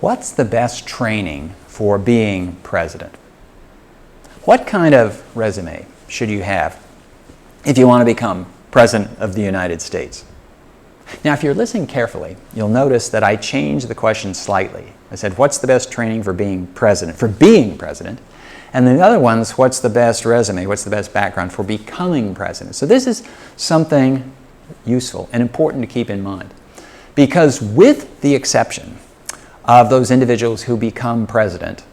What's the best training for being president? What kind of resume should you have if you want to become President of the United States? Now, if you're listening carefully, you'll notice that I changed the question slightly. I said, what's the best training for being president? And the other one's, what's the best resume? What's the best background for becoming president? So this is something useful and important to keep in mind. Because with the exception of those individuals who become president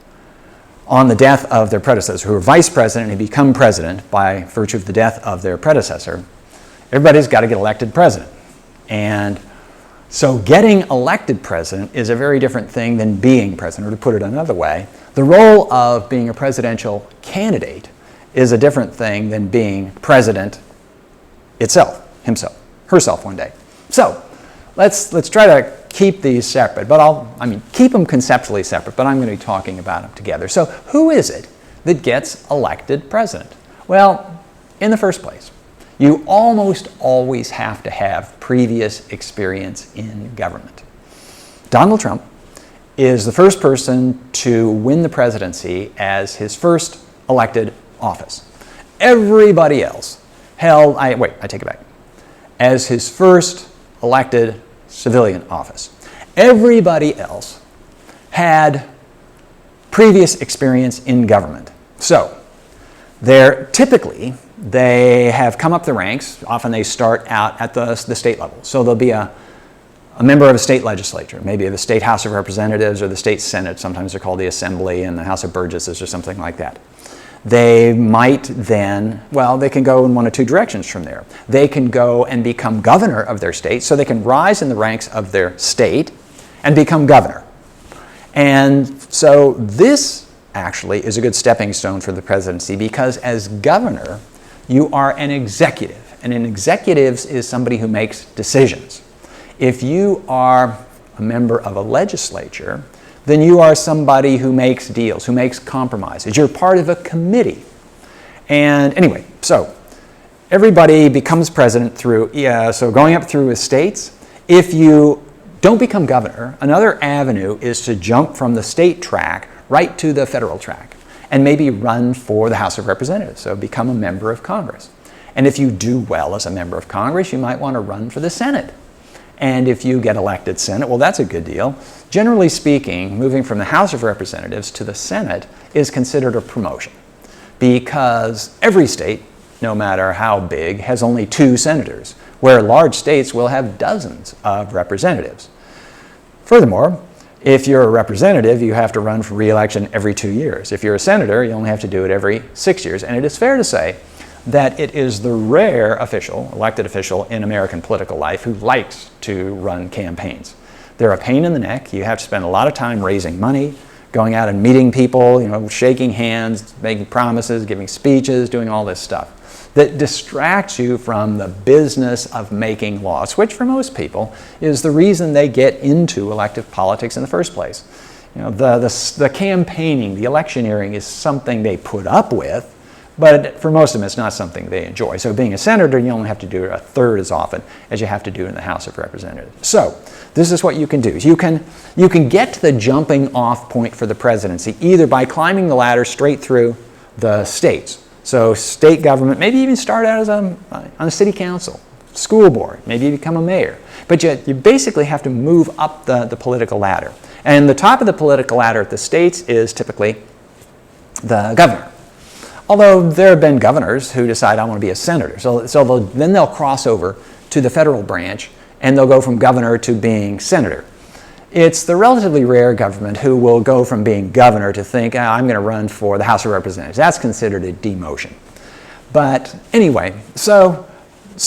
on the death of their predecessor, who are vice president and become president by virtue of the death of their predecessor, everybody's got to get elected president. And so getting elected president is a very different thing than being president, or to put it another way, the role of being a presidential candidate is a different thing than being president himself, herself one day. So let's try to keep these separate, keep them conceptually separate, but I'm going to be talking about them together. So who is it that gets elected president? Well, in the first place, you almost always have to have previous experience in government. Donald Trump is the first person to win the presidency as his first elected office. Everybody else held, I take it back, as his first elected civilian office. Everybody else had previous experience in government. So they have come up the ranks. Often they start out at the state level. So they'll be a member of a state legislature, maybe of the state House of Representatives or the state Senate. Sometimes they're called the Assembly and the House of Burgesses or something like that. They might then, they can go in one of two directions from there. They can go and become governor of their state, so they can rise in the ranks of their state and become governor. And so this actually is a good stepping stone for the presidency, because as governor, you are an executive, and an executive is somebody who makes decisions. If you are a member of a legislature, then you are somebody who makes deals, who makes compromises. You're part of a committee. And anyway, so everybody becomes president so going up through estates. If you don't become governor, another avenue is to jump from the state track right to the federal track and maybe run for the House of Representatives, so become a member of Congress. And if you do well as a member of Congress, you might want to run for the Senate. And if you get elected Senate, well, that's a good deal. Generally speaking, moving from the House of Representatives to the Senate is considered a promotion, because every state, no matter how big, has only 2 senators, where large states will have dozens of representatives. Furthermore, if you're a representative, you have to run for re-election every 2 years. If you're a senator, you only have to do it every 6 years. And it is fair to say that it is the rare elected official in American political life who likes to run campaigns. They're a pain in the neck. You have to spend a lot of time raising money, going out and meeting people, shaking hands, making promises, giving speeches, doing all this stuff that distracts you from the business of making laws, which for most people is the reason they get into elective politics in the first place. The campaigning, the electioneering is something they put up with, but for most of them, it's not something they enjoy. So being a senator, you only have to do it a third as often as you have to do in the House of Representatives. So this is what you can do. You can get to the jumping off point for the presidency either by climbing the ladder straight through the states. So state government, maybe even start out as on a city council, school board, maybe you become a mayor. But you basically have to move up the political ladder. And the top of the political ladder at the states is typically the governor. Although there have been governors who decide, I want to be a senator. So then they'll cross over to the federal branch, and they'll go from governor to being senator. It's the relatively rare government who will go from being governor to think, I'm going to run for the House of Representatives. That's considered a demotion. But anyway, so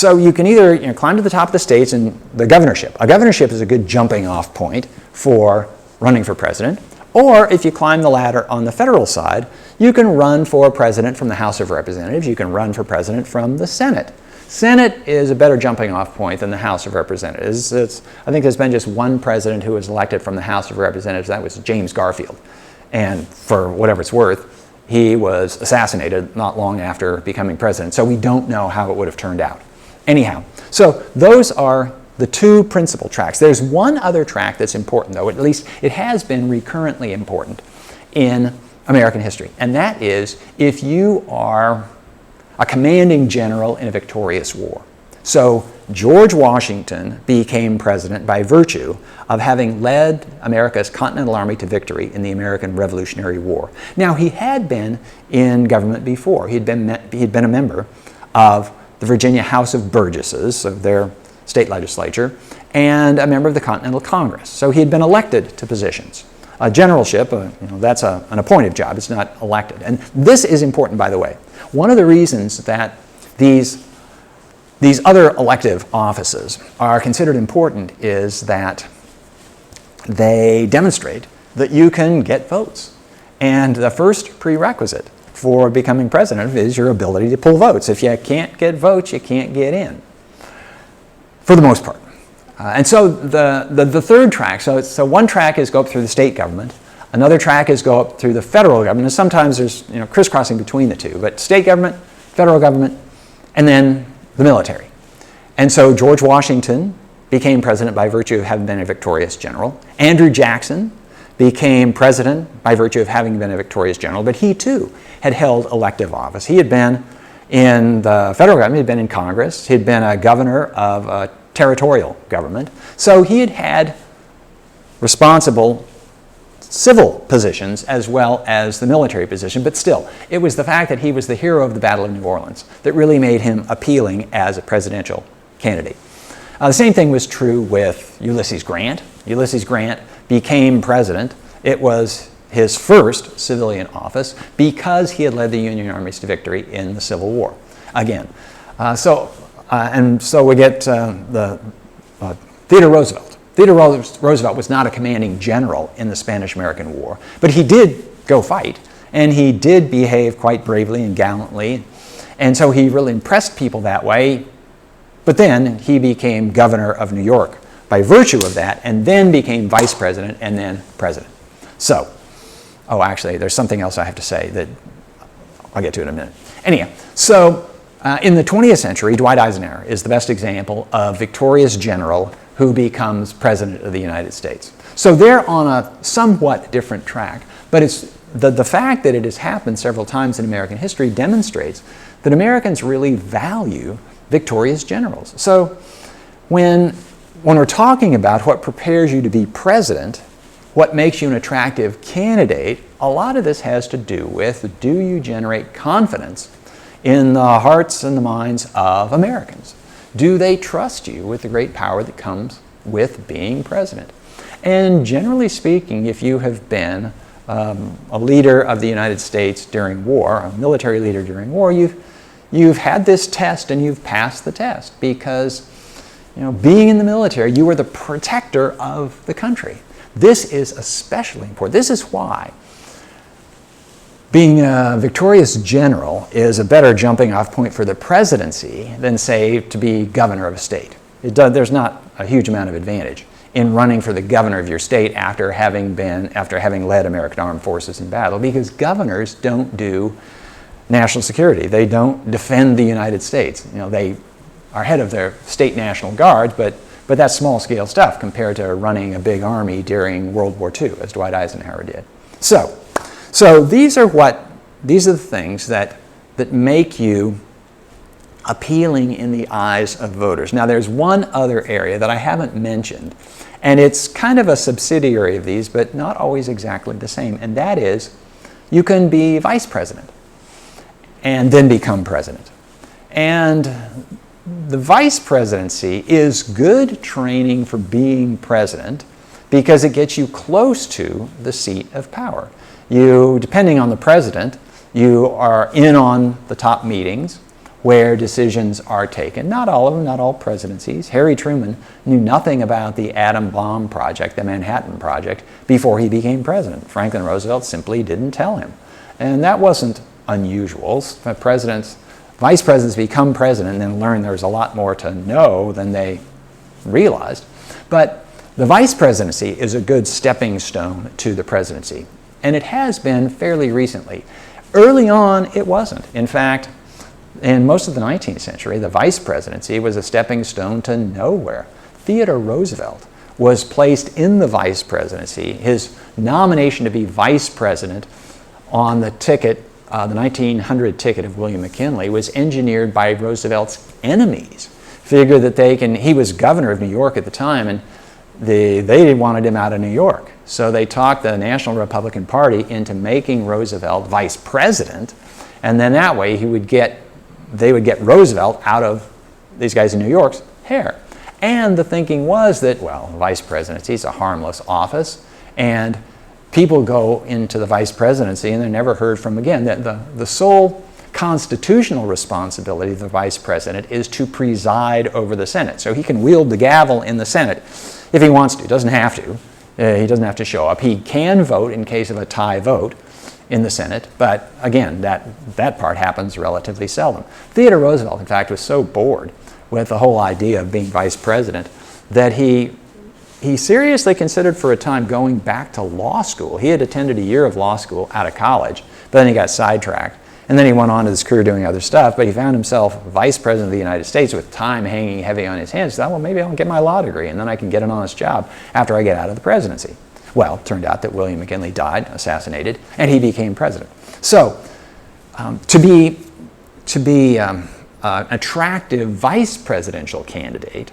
you can either climb to the top of the states and the governorship. A governorship is a good jumping off point for running for president. Or if you climb the ladder on the federal side, you can run for president from the House of Representatives. You can run for president from the Senate. Senate is a better jumping off point than the House of Representatives. I think there's been just one president who was elected from the House of Representatives. That was James Garfield. And for whatever it's worth, he was assassinated not long after becoming president. So we don't know how it would have turned out. Anyhow, so those are the two principal tracks. There's one other track that's important, though, at least it has been recurrently important in American history, and that is if you are a commanding general in a victorious war. So George Washington became president by virtue of having led America's Continental Army to victory in the American Revolutionary War. Now, he had been in government before. He'd been a member of the Virginia House of Burgesses, of their state legislature, and a member of the Continental Congress. So he had been elected to positions. A generalship, that's an appointed job. It's not elected. And this is important, by the way. One of the reasons that these other elective offices are considered important is that they demonstrate that you can get votes. And the first prerequisite for becoming president is your ability to pull votes. If you can't get votes, you can't get in, for the most part. And so the third track, so one track is go up through the state government, another track is go up through the federal government, and sometimes there's crisscrossing between the two, but state government, federal government, and then the military. And so George Washington became president by virtue of having been a victorious general. Andrew Jackson became president by virtue of having been a victorious general, but he too had held elective office. He had been in the federal government, he had been in Congress, he had been a governor of a territorial government. So he had had responsible civil positions as well as the military position, but still, it was the fact that he was the hero of the Battle of New Orleans that really made him appealing as a presidential candidate. The same thing was true with Ulysses Grant. Ulysses Grant became president. It was his first civilian office because he had led the Union armies to victory in the Civil War. Again, so we get Theodore Roosevelt. Theodore Roosevelt was not a commanding general in the Spanish-American War, but he did go fight, and he did behave quite bravely and gallantly, and so he really impressed people that way. But then he became governor of New York by virtue of that, and then became vice president and then president. So, actually, there's something else I have to say that I'll get to in a minute. Anyhow, so in the 20th century, Dwight Eisenhower is the best example of victorious general who becomes president of the United States. So they're on a somewhat different track, but it's the fact that it has happened several times in American history demonstrates that Americans really value victorious generals. So when we're talking about what prepares you to be president, what makes you an attractive candidate, a lot of this has to do with, do you generate confidence in the hearts and the minds of Americans? Do they trust you with the great power that comes with being president? And generally speaking, if you have been a leader of the United States during war, a military leader during war, you've had this test and you've passed the test because, being in the military, you were the protector of the country. This is especially important. This is why being a victorious general is a better jumping off point for the presidency than, say, to be governor of a state. There's not a huge amount of advantage in running for the governor of your state after having led American armed forces in battle, because governors don't do national security. They don't defend the United States. They are head of their state National Guard, but that's small-scale stuff compared to running a big army during World War II, as Dwight Eisenhower did. So these are the things that make you appealing in the eyes of voters. Now, there's one other area that I haven't mentioned, and it's kind of a subsidiary of these, but not always exactly the same, and that is you can be vice president and then become president. And the vice presidency is good training for being president because it gets you close to the seat of power. Depending on the president, you are in on the top meetings where decisions are taken. Not all of them, not all presidencies. Harry Truman knew nothing about the atom bomb project, the Manhattan Project, before he became president. Franklin Roosevelt simply didn't tell him. And that wasn't unusual. Vice presidents become president and then learn there's a lot more to know than they realized. But the vice presidency is a good stepping stone to the presidency. And it has been fairly recently. Early on, it wasn't. In fact, in most of the 19th century, the vice presidency was a stepping stone to nowhere. Theodore Roosevelt was placed in the vice presidency. His nomination to be vice president on the ticket, the 1900 ticket of William McKinley, was engineered by Roosevelt's enemies. Figure that he was governor of New York at the time, and they wanted him out of New York. So they talked the National Republican Party into making Roosevelt vice president, and then that way they would get Roosevelt out of these guys in New York's hair. And the thinking was that, well, vice presidency is a harmless office, and people go into the vice presidency and they're never heard from again. The sole constitutional responsibility of the vice president is to preside over the Senate. So he can wield the gavel in the Senate if he wants to. He doesn't have to. He doesn't have to show up. He can vote in case of a tie vote in the Senate, but again, that part happens relatively seldom. Theodore Roosevelt, in fact, was so bored with the whole idea of being vice president that he seriously considered for a time going back to law school. He had attended a year of law school out of college, but then he got sidetracked. And then he went on to his career doing other stuff, but he found himself vice president of the United States with time hanging heavy on his hands. He thought, well, maybe I'll get my law degree and then I can get an honest job after I get out of the presidency. Well, it turned out that William McKinley died, assassinated, and he became president. So to be an attractive vice presidential candidate,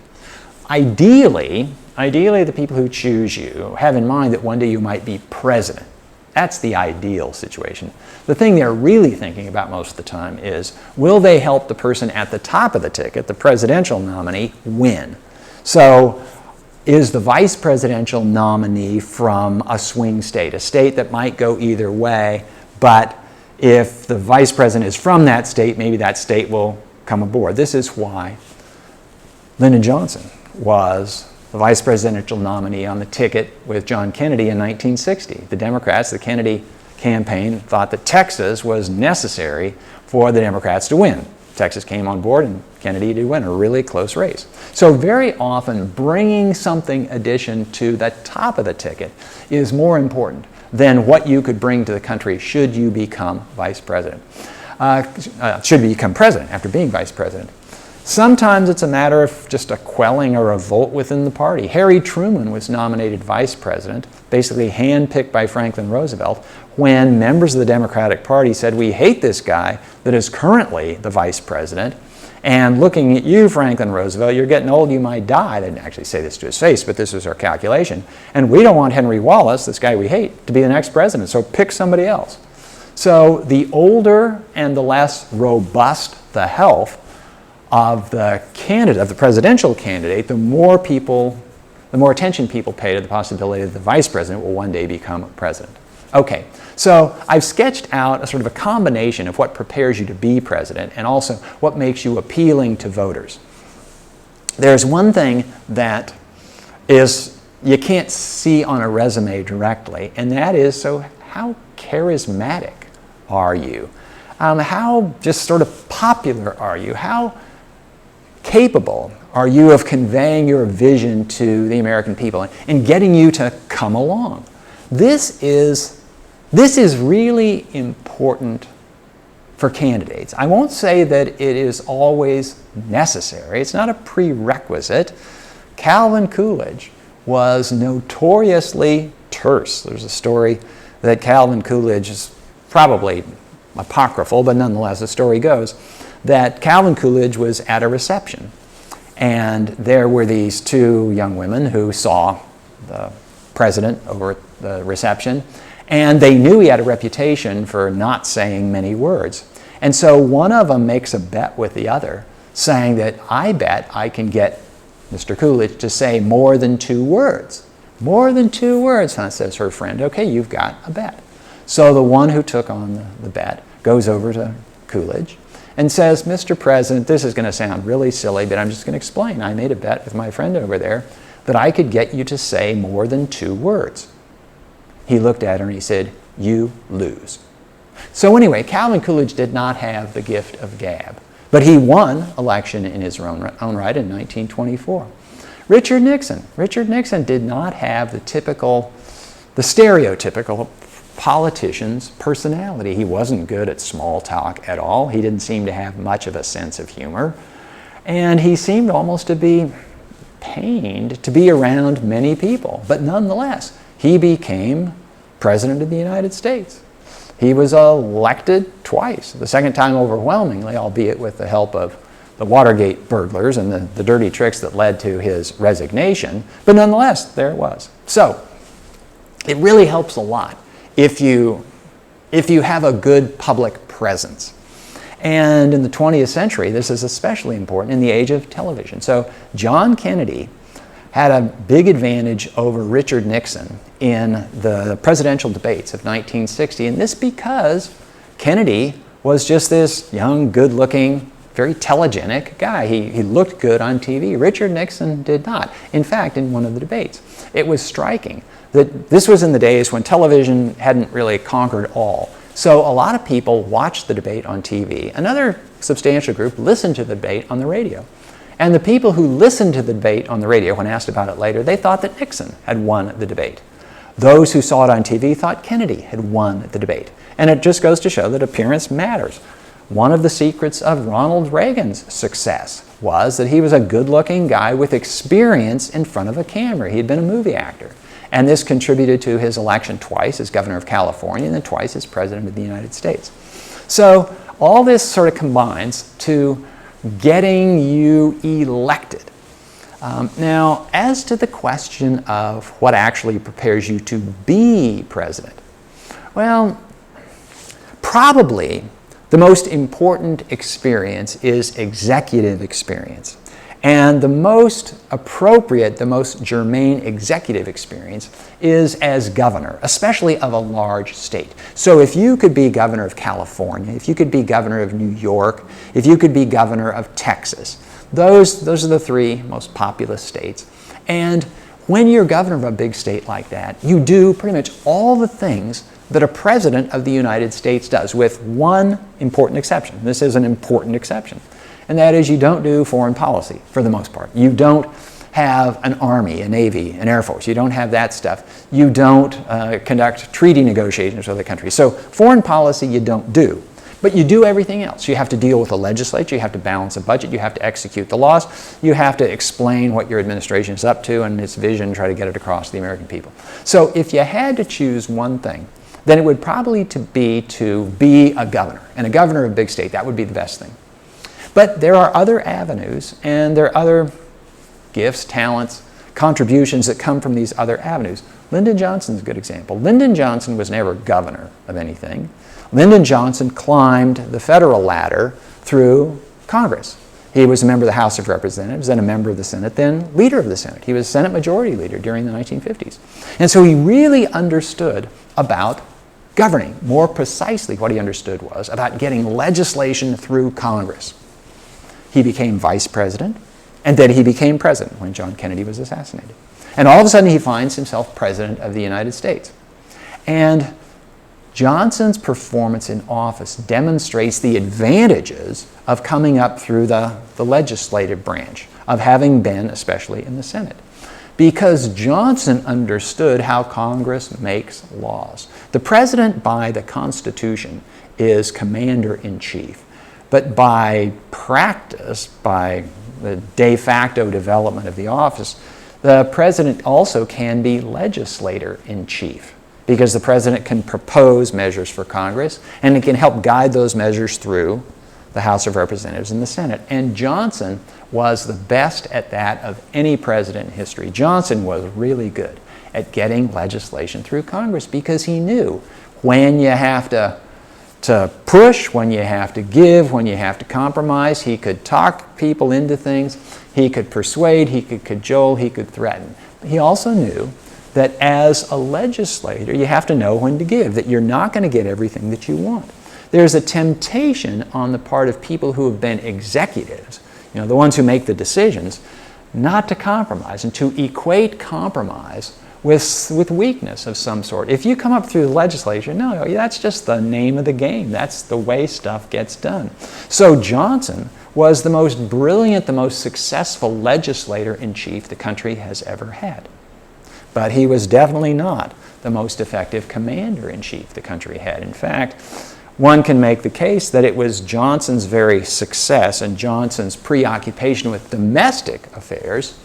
ideally the people who choose you have in mind that one day you might be president. That's the ideal situation. The thing they're really thinking about most of the time is, will they help the person at the top of the ticket, the presidential nominee, win? So is the vice presidential nominee from a swing state, a state that might go either way, but if the vice president is from that state, maybe that state will come aboard. This is why Lyndon Johnson was the vice presidential nominee on the ticket with John Kennedy in 1960. The Democrats, the Kennedy campaign, thought that Texas was necessary for the Democrats to win. Texas came on board and Kennedy did win a really close race. So very often bringing something addition to the top of the ticket is more important than what you could bring to the country should you become vice president. Should you become president after being vice president. Sometimes it's a matter of just a quelling a revolt within the party. Harry Truman was nominated vice president, basically handpicked by Franklin Roosevelt, when members of the Democratic Party said, we hate this guy that is currently the vice president, and looking at you, Franklin Roosevelt, you're getting old, you might die. They didn't actually say this to his face, but this was our calculation. And we don't want Henry Wallace, this guy we hate, to be the next president, so pick somebody else. So the older and the less robust the health of the candidate, of the presidential candidate, the more attention people pay to the possibility that the vice president will one day become president. Okay, so I've sketched out a sort of a combination of what prepares you to be president and also what makes you appealing to voters. There's one thing that you can't see on a resume directly, and that is, so how charismatic are you? How just sort of popular are you? How capable are you of conveying your vision to the American people and getting you to come along? This is really important for candidates. I won't say that it is always necessary. It's not a prerequisite. Calvin Coolidge was notoriously terse. There's a story that Calvin Coolidge is probably apocryphal, but nonetheless the story goes that Calvin Coolidge was at a reception, and there were these two young women who saw the president over at the reception, and they knew he had a reputation for not saying many words. And so one of them makes a bet with the other, saying that I bet I can get Mr. Coolidge to say more than 2 words. More than 2 words, says her friend. Okay, you've got a bet. So the one who took on the bet goes over to Coolidge and says, Mr. President, this is going to sound really silly, but I'm just going to explain. I made a bet with my friend over there that I could get you to say more than 2 words. He looked at her and he said, you lose. So anyway, Calvin Coolidge did not have the gift of gab, but he won election in his own right in 1924. Richard Nixon did not have the stereotypical politician's personality. He wasn't good at small talk at all. He didn't seem to have much of a sense of humor. And he seemed almost to be pained to be around many people. But nonetheless, he became President of the United States. He was elected twice, the second time overwhelmingly, albeit with the help of the Watergate burglars and the dirty tricks that led to his resignation. But nonetheless, there it was. So it really helps a lot if you have a good public presence. And in the 20th century, this is especially important in the age of television. So John Kennedy had a big advantage over Richard Nixon in the presidential debates of 1960, and this because Kennedy was just this young, good-looking, very telegenic guy. He looked good on TV. Richard Nixon did not. In fact, in one of the debates, it was striking that this was in the days when television hadn't really conquered all. So a lot of people watched the debate on TV. Another substantial group listened to the debate on the radio. And the people who listened to the debate on the radio, when asked about it later, they thought that Nixon had won the debate. Those who saw it on TV thought Kennedy had won the debate. And it just goes to show that appearance matters. One of the secrets of Ronald Reagan's success was that he was a good-looking guy with experience in front of a camera. He had been a movie actor. And this contributed to his election twice as governor of California and then twice as president of the United States. So all this sort of combines to getting you elected. Now, as to the question of what actually prepares you to be president, well, probably the most important experience is executive experience. And the most appropriate, the most germane executive experience is as governor, especially of a large state. So if you could be governor of California, if you could be governor of New York, if you could be governor of Texas, those are the three most populous states. And when you're governor of a big state like that, you do pretty much all the things that a president of the United States does, with one important exception. This is an important exception. And that is, you don't do foreign policy for the most part. You don't have an army, a navy, an air force. You don't have that stuff. You don't conduct treaty negotiations with other countries. So foreign policy you don't do. But you do everything else. You have to deal with the legislature. You have to balance a budget. You have to execute the laws. You have to explain what your administration is up to and its vision, try to get it across to the American people. So if you had to choose one thing, then it would probably be a governor. And a governor of a big state, that would be the best thing. But there are other avenues, and there are other gifts, talents, contributions that come from these other avenues. Lyndon Johnson's a good example. Lyndon Johnson was never governor of anything. Lyndon Johnson climbed the federal ladder through Congress. He was a member of the House of Representatives, then a member of the Senate, then leader of the Senate. He was Senate Majority Leader during the 1950s. And so he really understood about governing. More precisely, what he understood was about getting legislation through Congress. He became vice president, and then he became president when John Kennedy was assassinated. And all of a sudden he finds himself president of the United States. And Johnson's performance in office demonstrates the advantages of coming up through the legislative branch, of having been especially in the Senate. Because Johnson understood how Congress makes laws. The president, by the Constitution, is commander-in-chief. But by practice, by the de facto development of the office, the president also can be legislator-in-chief, because the president can propose measures for Congress and it can help guide those measures through the House of Representatives and the Senate. And Johnson was the best at that of any president in history. Johnson was really good at getting legislation through Congress because he knew when you have to push, when you have to give, when you have to compromise. He could talk people into things. He could persuade, he could cajole, he could threaten. He also knew that as a legislator, you have to know when to give, that you're not going to get everything that you want. There's a temptation on the part of people who have been executives, the ones who make the decisions, not to compromise and to equate compromise with weakness of some sort. If you come up through the legislature, no, that's just the name of the game. That's the way stuff gets done. So Johnson was the most brilliant, the most successful legislator-in-chief the country has ever had. But he was definitely not the most effective commander-in-chief the country had. In fact, one can make the case that it was Johnson's very success and Johnson's preoccupation with domestic affairs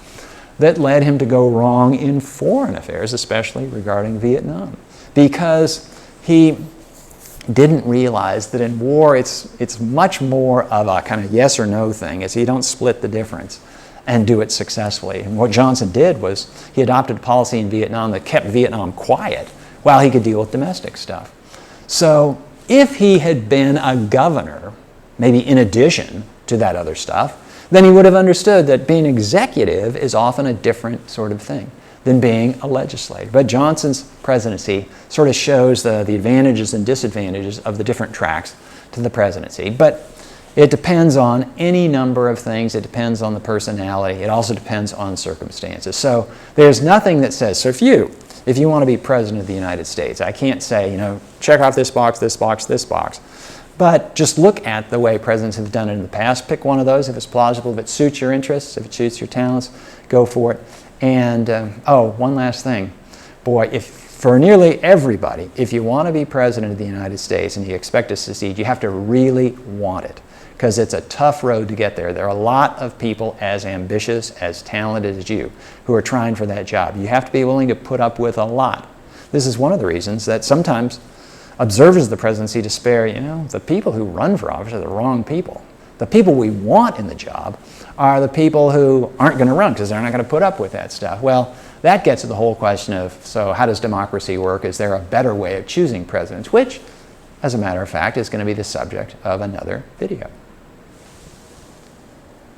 that led him to go wrong in foreign affairs, especially regarding Vietnam, because he didn't realize that in war it's much more of a kind of yes or no thing. It's you don't split the difference and do it successfully. And what Johnson did was he adopted a policy in Vietnam that kept Vietnam quiet while he could deal with domestic stuff. So if he had been a governor, maybe in addition to that other stuff, then he would have understood that being executive is often a different sort of thing than being a legislator. But Johnson's presidency sort of shows the advantages and disadvantages of the different tracks to the presidency. But it depends on any number of things. It depends on the personality. It also depends on circumstances. So there's nothing that says, so if you want to be president of the United States, I can't say, check off this box, this box, this box. But just look at the way presidents have done it in the past. Pick one of those if it's plausible, if it suits your interests, if it suits your talents, go for it. And, one last thing. Boy, for nearly everybody, if you want to be president of the United States and you expect to succeed, you have to really want it, because it's a tough road to get there. There are a lot of people as ambitious, as talented as you who are trying for that job. You have to be willing to put up with a lot. This is one of the reasons that sometimes observers of the presidency despair, the people who run for office are the wrong people. The people we want in the job are the people who aren't going to run because they're not going to put up with that stuff. Well, that gets to the whole question of, so how does democracy work? Is there a better way of choosing presidents? Which, as a matter of fact, is going to be the subject of another video.